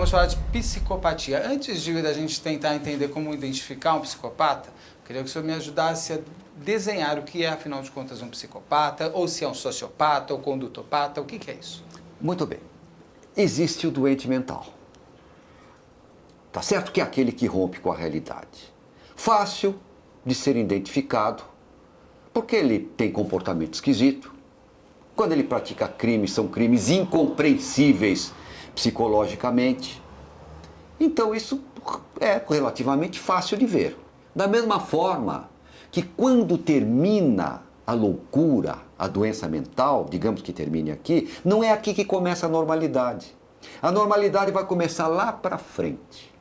vamos falar de psicopatia. Antes de a gente tentar entender como identificar um psicopata, queria que o senhor me ajudasse a desenhar o que é, afinal de contas, um psicopata, ou se é um sociopata ou condutopata, o que é isso? Muito bem. Existe o doente mental. Tá certo que é aquele que rompe com a realidade. Fácil de ser identificado, porque ele tem comportamento esquisito. Quando ele pratica crimes, são crimes incompreensíveis psicologicamente. Então isso é relativamente fácil de ver. Da mesma forma que quando termina a loucura, a doença mental, digamos que termine aqui, não é aqui que começa a normalidade. A normalidade vai começar lá para frente.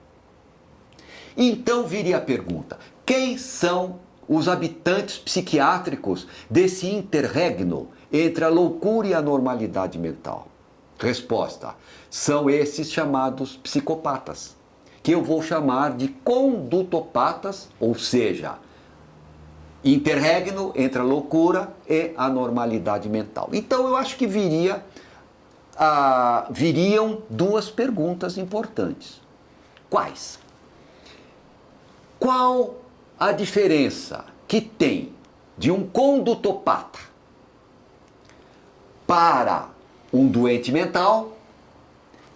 Então viria a pergunta: quem são os habitantes psiquiátricos desse interregno entre a loucura e a normalidade mental? Resposta: são esses chamados psicopatas, que eu vou chamar de condutopatas, ou seja, interregno entre a loucura e a normalidade mental. Então eu acho que viriam duas perguntas importantes. Quais? Qual a diferença que tem de um condutopata para um doente mental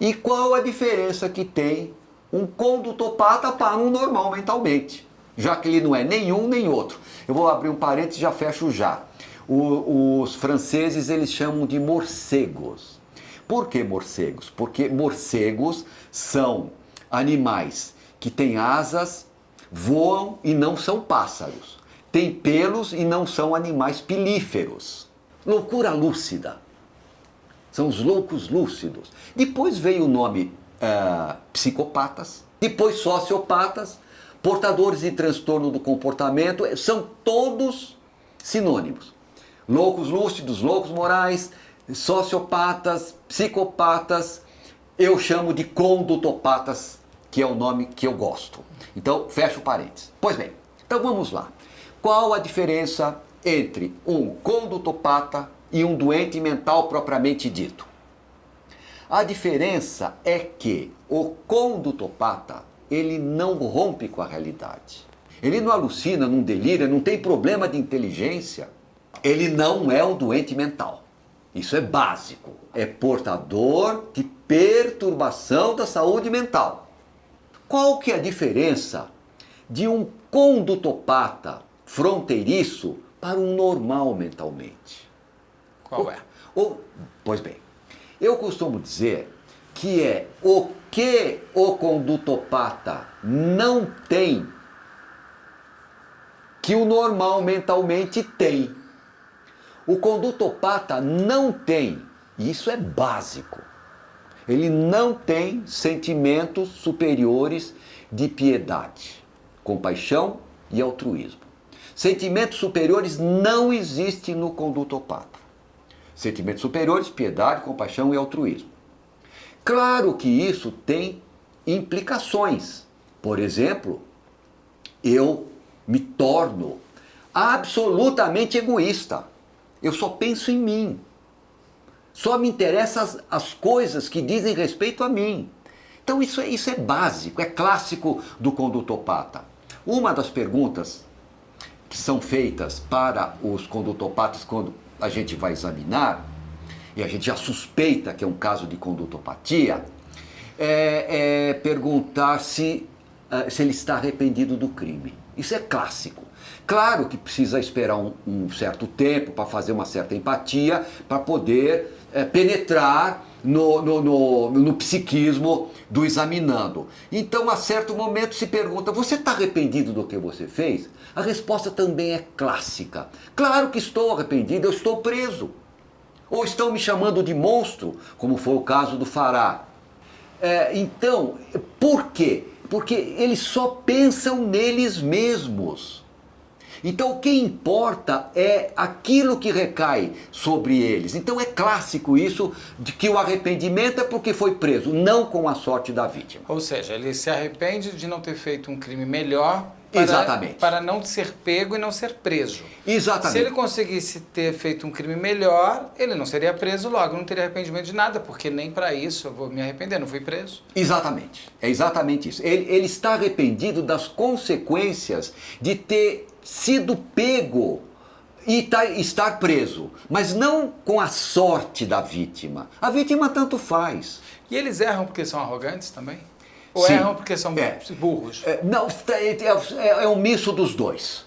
e qual a diferença que tem um condutopata para um normal mentalmente, já que ele não é nenhum nem outro. Eu vou abrir um parênteses e já fecho já. Os franceses, eles chamam de morcegos. Por que morcegos? Porque morcegos são animais que têm asas, voam e não são pássaros. Têm pelos e não são animais pilíferos. Loucura lúcida. São os loucos lúcidos. Depois veio o nome psicopatas, depois sociopatas, portadores de transtorno do comportamento, são todos sinônimos. Loucos lúcidos, loucos morais, sociopatas, psicopatas, eu chamo de condutopatas, que é o nome que eu gosto. Então, fecho parênteses. Pois bem, então vamos lá. Qual a diferença entre um condutopata e um doente mental propriamente dito? A diferença é que o condutopata, ele não rompe com a realidade. Ele não alucina, não delira, não tem problema de inteligência. Ele não é um doente mental. Isso é básico. É portador de perturbação da saúde mental. Qual que é a diferença de um condutopata fronteiriço para um normal mentalmente? Qual é? Pois bem, eu costumo dizer que é o que o condutopata não tem que o normal mentalmente tem. O condutopata não tem, e isso é básico, ele não tem sentimentos superiores de piedade, compaixão e altruísmo. Sentimentos superiores não existem no condutopata. Sentimentos superiores, piedade, compaixão e altruísmo. Claro que isso tem implicações. Por exemplo, eu me torno absolutamente egoísta. Eu só penso em mim. Só me interessam as coisas que dizem respeito a mim. Então isso é básico, é clássico do condutopata. Uma das perguntas que são feitas para os condutopatas quando a gente vai examinar, e a gente já suspeita que é um caso de condutopatia, é perguntar se ele está arrependido do crime. Isso é clássico. Claro que precisa esperar um certo tempo para fazer uma certa empatia, para poder penetrar no psiquismo do examinando. Então, a certo momento se pergunta: você está arrependido do que você fez? A resposta também é clássica. Claro que estou arrependido, eu estou preso. Ou estão me chamando de monstro, como foi o caso do Fará. Então, por quê? Porque eles só pensam neles mesmos. Então o que importa é aquilo que recai sobre eles. Então é clássico isso de que o arrependimento é porque foi preso, não com a sorte da vítima. Ou seja, ele se arrepende de não ter feito um crime melhor Exatamente. para não ser pego e não ser preso. Exatamente. Se ele conseguisse ter feito um crime melhor, ele não seria preso, logo não teria arrependimento de nada, porque nem para isso eu vou me arrepender, não fui preso. Exatamente. É exatamente isso. Ele está arrependido das consequências de ter sido pego e estar preso, mas não com a sorte da vítima. A vítima tanto faz. E eles erram porque são arrogantes também? Ou Sim. erram porque são burros? Não, é um misto dos dois.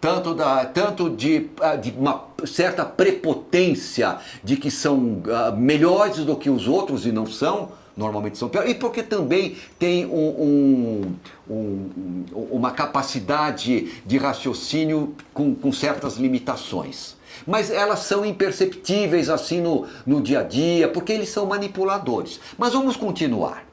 Tanto de uma certa prepotência de que são melhores do que os outros e não são, normalmente são piores, e porque também tem uma capacidade de raciocínio com certas limitações. Mas elas são imperceptíveis assim no dia a dia, porque eles são manipuladores. Mas vamos continuar.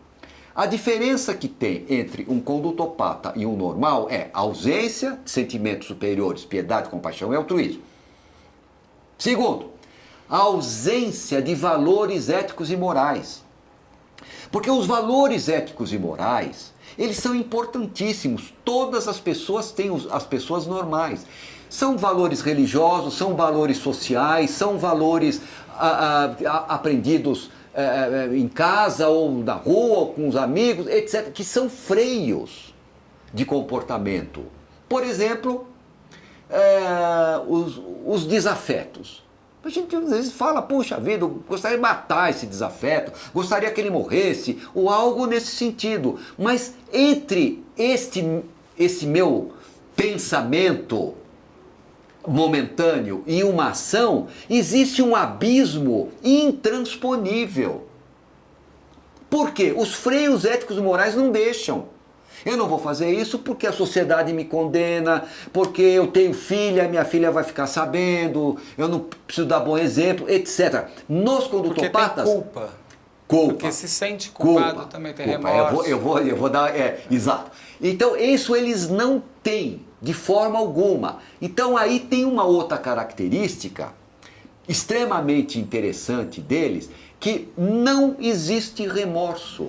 A diferença que tem entre um condutopata e um normal é a ausência de sentimentos superiores, piedade, compaixão e altruísmo. Segundo, a ausência de valores éticos e morais. Porque os valores éticos e morais, eles são importantíssimos. Todas as pessoas têm, as pessoas normais. São valores religiosos, são valores sociais, são valores aprendidos em casa ou na rua ou com os amigos, etc., que são freios de comportamento. Por exemplo, os desafetos. A gente às vezes fala, puxa vida, eu gostaria de matar esse desafeto, gostaria que ele morresse, ou algo nesse sentido. Mas entre esse meu pensamento momentâneo e uma ação, existe um abismo intransponível. Por quê? Os freios éticos e morais não deixam. Eu não vou fazer isso porque a sociedade me condena, porque eu tenho filha, minha filha vai ficar sabendo, eu não preciso dar bom exemplo, etc. Nos condutopatas... Porque tem culpa. Porque se sente culpado, também tem remorso. Eu vou dar... exato. Então, isso eles não têm de forma alguma. Então, aí tem uma outra característica extremamente interessante deles, que não existe remorso.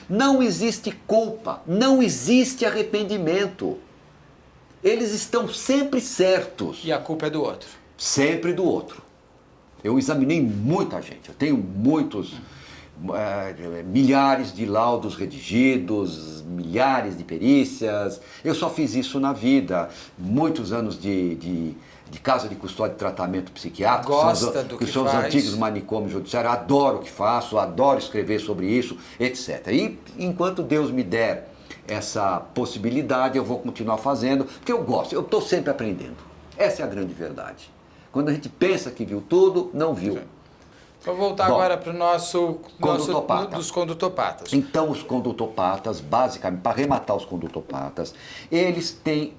Não existe culpa, não existe arrependimento. Eles estão sempre certos. E a culpa é do outro. Sempre do outro. Eu examinei muita gente, eu tenho muitos, milhares de laudos redigidos, milhares de perícias. Eu só fiz isso na vida. Muitos anos de casa de custódia e tratamento psiquiátrico. Gosta do que são os faz. antigos manicômios judiciários. Adoro o que faço, adoro escrever sobre isso, etc. E enquanto Deus me der essa possibilidade, eu vou continuar fazendo, porque eu gosto, eu estou sempre aprendendo. Essa é a grande verdade. Quando a gente pensa que viu tudo, não viu. Vou voltar agora para o nosso dos condutopatas. Então, os condutopatas, basicamente, para arrematar os condutopatas, eles têm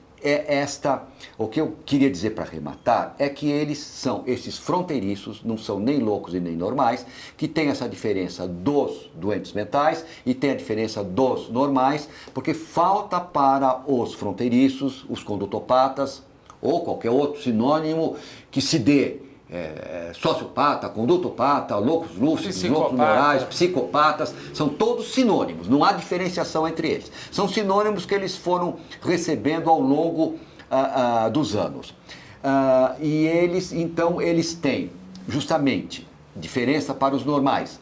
o que eu queria dizer para arrematar é que eles são esses fronteiriços, não são nem loucos e nem normais, que tem essa diferença dos doentes mentais e tem a diferença dos normais, porque falta para os fronteiriços, os condutopatas, ou qualquer outro sinônimo que se dê sociopata, condutopata, loucos lúcidos, loucos morais, psicopatas, são todos sinônimos, não há diferenciação entre eles. São sinônimos que eles foram recebendo ao longo dos anos. E eles, então, eles têm justamente diferença para os normais.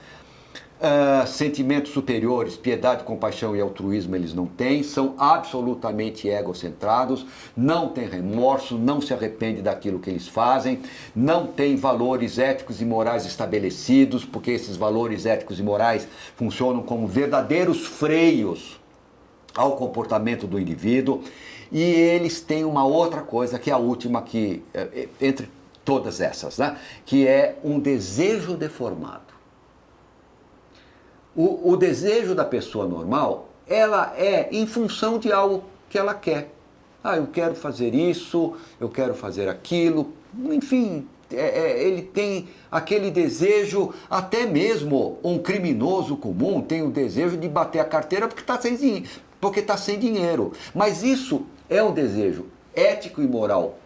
Sentimentos superiores, piedade, compaixão e altruísmo eles não têm, são absolutamente egocentrados, não têm remorso, não se arrependem daquilo que eles fazem, não têm valores éticos e morais estabelecidos, porque esses valores éticos e morais funcionam como verdadeiros freios ao comportamento do indivíduo. E eles têm uma outra coisa, que é a última, que entre todas essas, né? Que é um desejo deformado. O desejo da pessoa normal, ela é em função de algo que ela quer. Eu quero fazer isso, eu quero fazer aquilo, enfim, ele tem aquele desejo, até mesmo um criminoso comum tem o desejo de bater a carteira porque está sem dinheiro. Mas isso é um desejo ético e moral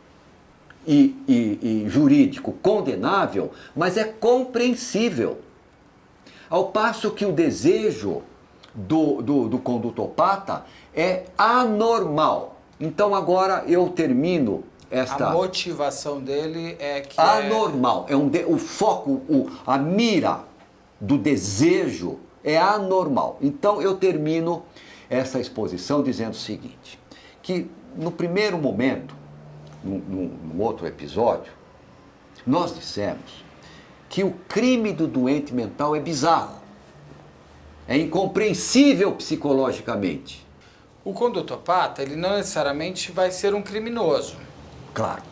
e jurídico condenável, mas é compreensível. Ao passo que o desejo do condutopata é anormal. Então agora eu termino esta... A motivação dele é que anormal. O foco, a mira do desejo é anormal. Então eu termino essa exposição dizendo o seguinte, que no primeiro momento, num outro episódio, nós dissemos que o crime do doente mental é bizarro, é incompreensível psicologicamente. O condutopata, ele não necessariamente vai ser um criminoso. Claro.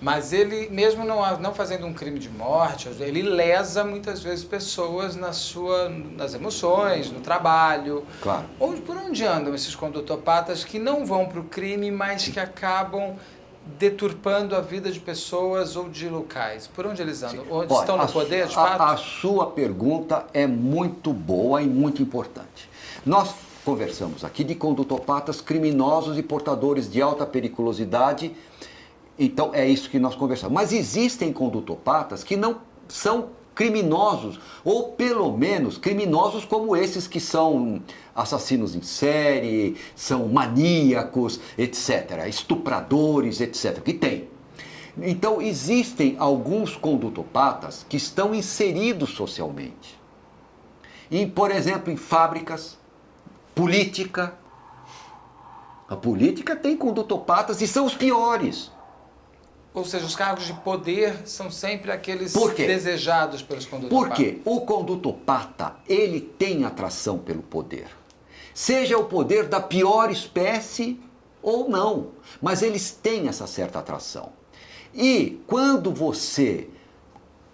Mas ele, mesmo não fazendo um crime de morte, ele lesa muitas vezes pessoas nas emoções, no trabalho. Claro. Por onde andam esses condutopatas que não vão para o crime, mas que acabam deturpando a vida de pessoas ou de locais? Por onde eles andam? Onde estão no poder, de fato? A sua pergunta é muito boa e muito importante. Nós conversamos aqui de condutopatas criminosos e portadores de alta periculosidade. Então é isso que nós conversamos. Mas existem condutopatas que não são criminosos, ou pelo menos criminosos como esses que são assassinos em série, são maníacos, etc., estupradores, etc., que tem. Então existem alguns condutopatas que estão inseridos socialmente. Por exemplo, em fábricas, política. A política tem condutopatas e são os piores. Ou seja, os cargos de poder são sempre aqueles Por quê? desejados pelos condutopatas. Porque o condutopata, ele tem atração pelo poder. Seja o poder da pior espécie ou não, mas eles têm essa certa atração. E quando você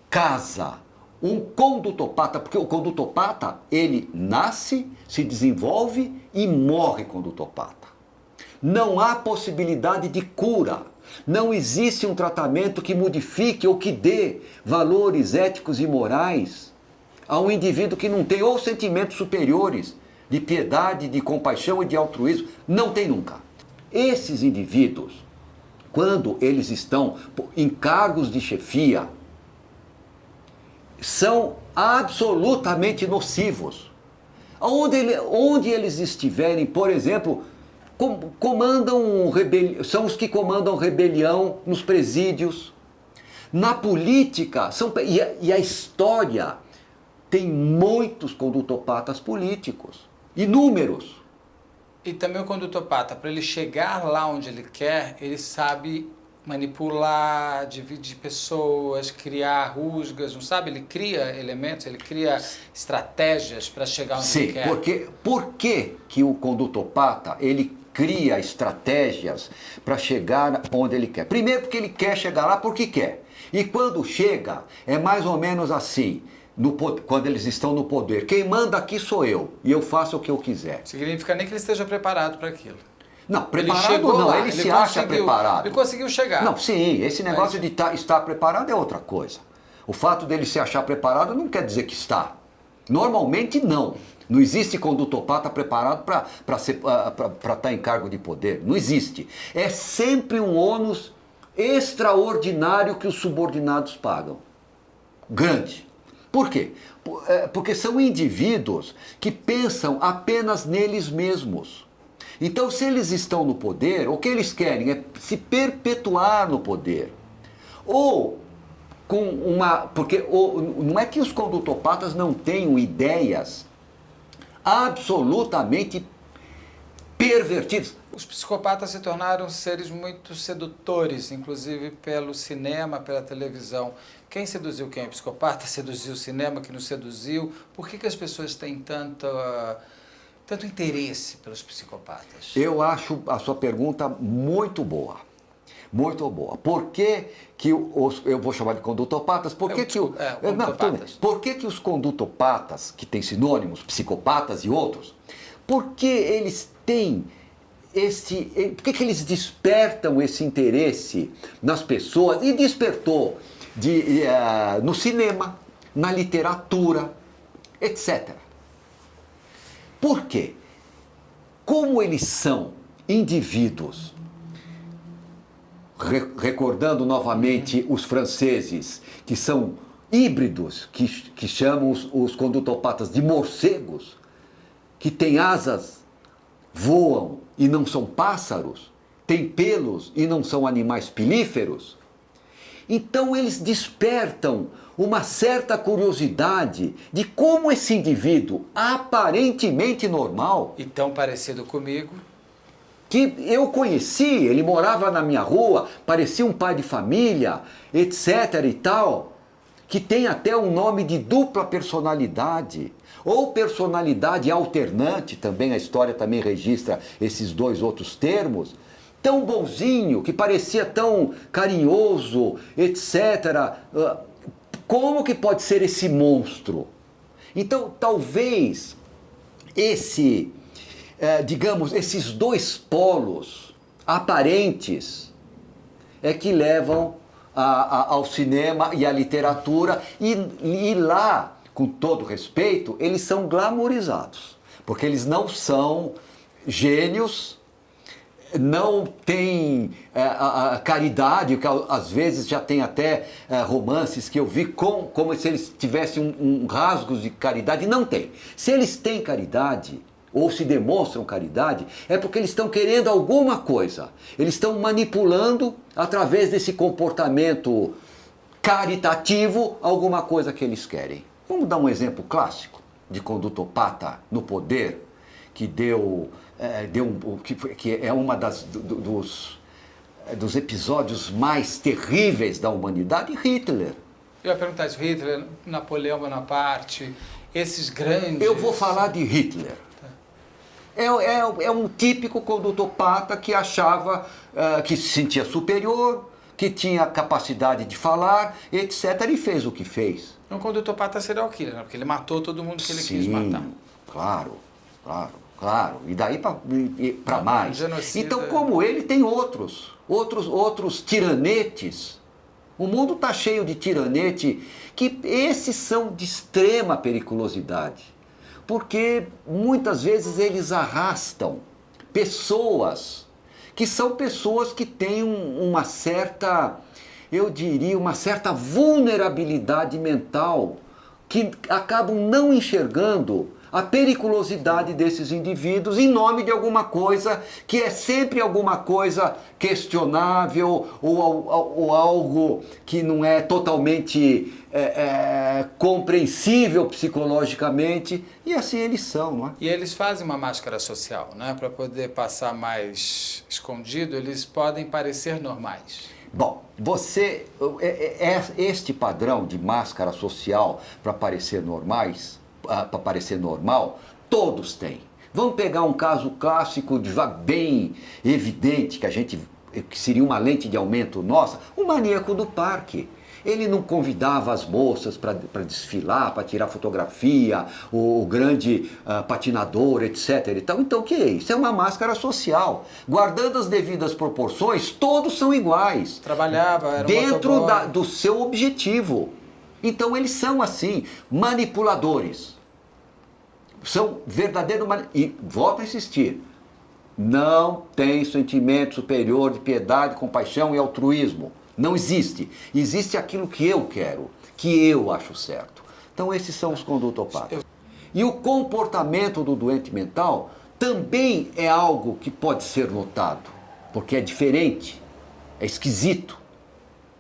casa um condutopata, porque o condutopata, ele nasce, se desenvolve e morre condutopata. Não há possibilidade de cura. Não existe um tratamento que modifique ou que dê valores éticos e morais a um indivíduo que não tem ou sentimentos superiores de piedade, de compaixão e de altruísmo. Não tem nunca. Esses indivíduos, quando eles estão em cargos de chefia, são absolutamente nocivos. Onde eles estiverem, por exemplo, são os que comandam rebelião nos presídios. Na política, e a história tem muitos condutopatas políticos, inúmeros. E também o condutopata, para ele chegar lá onde ele quer, ele sabe manipular, dividir pessoas, criar rusgas, não sabe? Ele cria elementos, ele cria estratégias para chegar onde ele quer. Sim, por que o condutopata, ele cria estratégias para chegar onde ele quer? Primeiro porque ele quer chegar lá porque quer. E quando chega, é mais ou menos assim, quando eles estão no poder. Quem manda aqui sou eu, e eu faço o que eu quiser. Significa nem que ele esteja preparado para aquilo. Não, preparado não, ele se acha preparado. Ele conseguiu chegar. Não, sim, esse negócio de estar preparado é outra coisa. O fato dele se achar preparado não quer dizer que está. Normalmente não. Não existe condutopata preparado para estar em cargo de poder. Não existe. É sempre um ônus extraordinário que os subordinados pagam. Grande. Por quê? Porque são indivíduos que pensam apenas neles mesmos. Então, se eles estão no poder, o que eles querem é se perpetuar no poder. Porque não é que os condutopatas não tenham ideias absolutamente pervertidas. Os psicopatas se tornaram seres muito sedutores, inclusive pelo cinema, pela televisão. Quem seduziu quem? O psicopata seduziu o cinema, que nos seduziu. Por que as pessoas têm tanto interesse pelos psicopatas? Eu acho a sua pergunta muito boa. Muito boa. Por que eu vou chamar de condutopatas? Por que os condutopatas, que têm sinônimos, psicopatas e outros, por que eles têm por que eles despertam esse interesse nas pessoas? E despertou no cinema, na literatura, etc. Por quê? Como eles são indivíduos, recordando novamente os franceses, que são híbridos, que chamam os condutopatas de morcegos, que têm asas, voam e não são pássaros, têm pelos e não são animais pilíferos, então eles despertam uma certa curiosidade de como esse indivíduo aparentemente normal, E tão parecido comigo, que eu conheci, ele morava na minha rua, parecia um pai de família, etc e tal, que tem até um nome de dupla personalidade, ou personalidade alternante, também a história também registra esses dois outros termos, tão bonzinho, que parecia tão carinhoso, etc. Como que pode ser esse monstro? Então, talvez digamos, esses dois polos aparentes é que levam ao cinema e à literatura, e lá, com todo respeito, eles são glamorizados, porque eles não são gênios, não têm a caridade, que às vezes já tem até romances que eu vi como se eles tivessem um rasgos de caridade. Não tem. Se eles têm caridade, ou se demonstram caridade, é porque eles estão querendo alguma coisa. Eles estão manipulando, através desse comportamento caritativo, alguma coisa que eles querem. Vamos dar um exemplo clássico de condutopata no poder, que que é uma dos episódios mais terríveis da humanidade, Hitler. eu ia perguntar isso, Hitler, Napoleão Bonaparte, esses grandes... Eu vou falar de Hitler. É um típico condutopata que achava que se sentia superior, que tinha capacidade de falar, etc. E fez o que fez. É um condutopata serial killer, né? Porque ele matou todo mundo que ele quis matar. Claro. E daí para mais. Genocida. Então, como ele, tem outros tiranetes. O mundo está cheio de tiranete, que esses são de extrema periculosidade. Porque muitas vezes eles arrastam pessoas que são pessoas que têm uma certa, eu diria, uma certa vulnerabilidade mental, que acabam não enxergando a periculosidade desses indivíduos em nome de alguma coisa que é sempre alguma coisa questionável ou algo que não é totalmente compreensível psicologicamente, e assim eles são, não é? E eles fazem uma máscara social, né? Para poder passar mais escondido, eles podem parecer normais. Bom, este padrão de máscara social para parecer normal, todos têm. Vamos pegar um caso clássico, bem evidente, que seria uma lente de aumento nossa, o maníaco do parque. Ele não convidava as moças para desfilar, para tirar fotografia, o grande patinador, etc. e tal. Então, o que é isso? É uma máscara social. Guardando as devidas proporções, todos são iguais. Trabalhava, era dentro do seu objetivo. Então, eles são assim, manipuladores. São verdadeiros e volto a insistir, não tem sentimento superior de piedade, compaixão e altruísmo. Não existe. Existe aquilo que eu quero, que eu acho certo. Então esses são os condutopatas. E o comportamento do doente mental também é algo que pode ser notado, porque é diferente, é esquisito.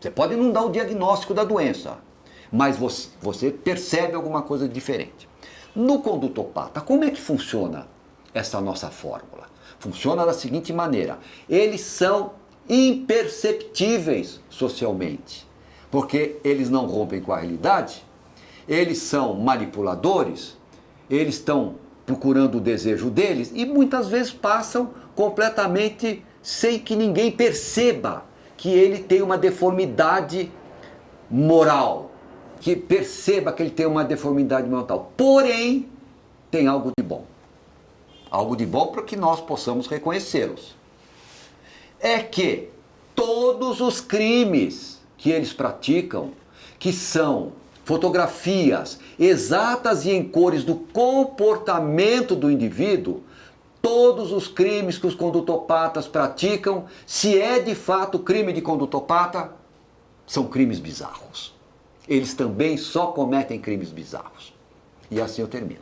Você pode não dar o diagnóstico da doença, mas você percebe alguma coisa diferente. No condutopata, como é que funciona essa nossa fórmula? Funciona da seguinte maneira: eles são imperceptíveis socialmente, porque eles não rompem com a realidade, eles são manipuladores, eles estão procurando o desejo deles e muitas vezes passam completamente sem que ninguém perceba que ele tem uma deformidade moral, que perceba que ele tem uma deformidade mental. Porém, tem algo de bom. Algo de bom para que nós possamos reconhecê-los. É que todos os crimes que eles praticam, que são fotografias exatas e em cores do comportamento do indivíduo, todos os crimes que os condutopatas praticam, se é de fato crime de condutopata, são crimes bizarros. Eles também só cometem crimes bizarros. E assim eu termino.